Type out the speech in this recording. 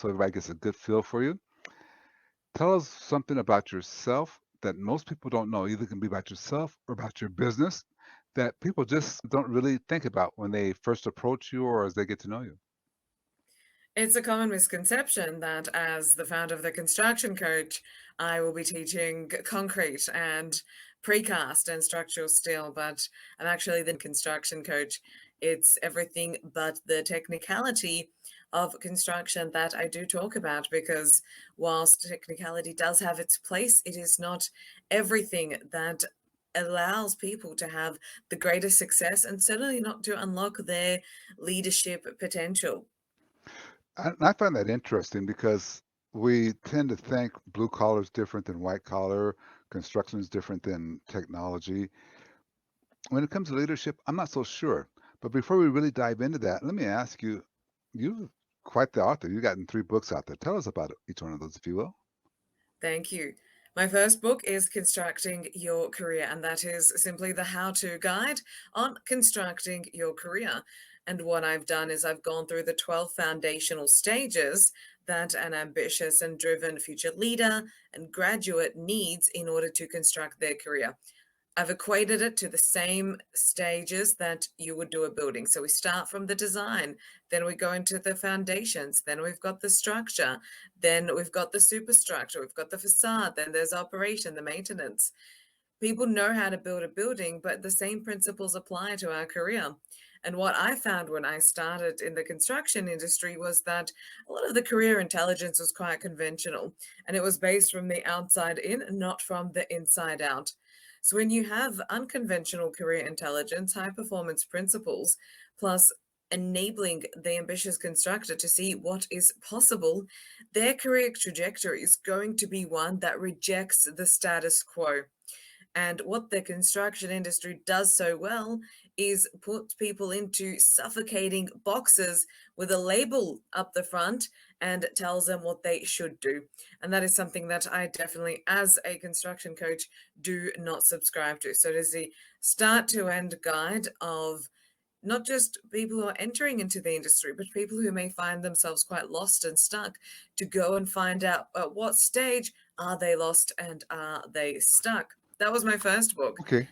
so everybody gets a good feel for you. Tell us something about yourself that most people don't know. Either can be about yourself or about your business that people just don't really think about when they first approach you or as they get to know you. It's a common misconception that as the founder of the construction coach, I will be teaching concrete and precast and structural steel, but I'm actually the construction coach. It's everything but the technicality of construction that I do talk about because whilst technicality does have its place, it is not everything that allows people to have the greatest success and certainly not to unlock their leadership potential. I find that interesting because we tend to think blue collar is different than white collar, construction is different than technology. When it comes to leadership, I'm not so sure. But before we really dive into that, let me ask you, you're quite the author. You've gotten 3 books out there. Tell us about each one of those, if you will. Thank you. My first book is Constructing Your Career, and that is simply the how to guide on constructing your career. And what I've done is I've gone through the 12 foundational stages that an ambitious and driven future leader and graduate needs in order to construct their career. I've equated it to the same stages that you would do a building. So we start from the design, then we go into the foundations, then we've got the structure, then we've got the superstructure, we've got the facade, then there's operation, the maintenance. People know how to build a building, but the same principles apply to our career. And what I found when I started in the construction industry was that a lot of the career intelligence was quite conventional and it was based from the outside in, not from the inside out. So when you have unconventional career intelligence, high performance principles, plus enabling the ambitious constructor to see what is possible, their career trajectory is going to be one that rejects the status quo. And what the construction industry does so well is put people into suffocating boxes with a label up the front and tells them what they should do. And that is something that I definitely, as a construction coach, do not subscribe to. So it is the start to end guide of not just people who are entering into the industry, but people who may find themselves quite lost and stuck to go and find out at what stage are they lost and are they stuck. That was my first book. Okay.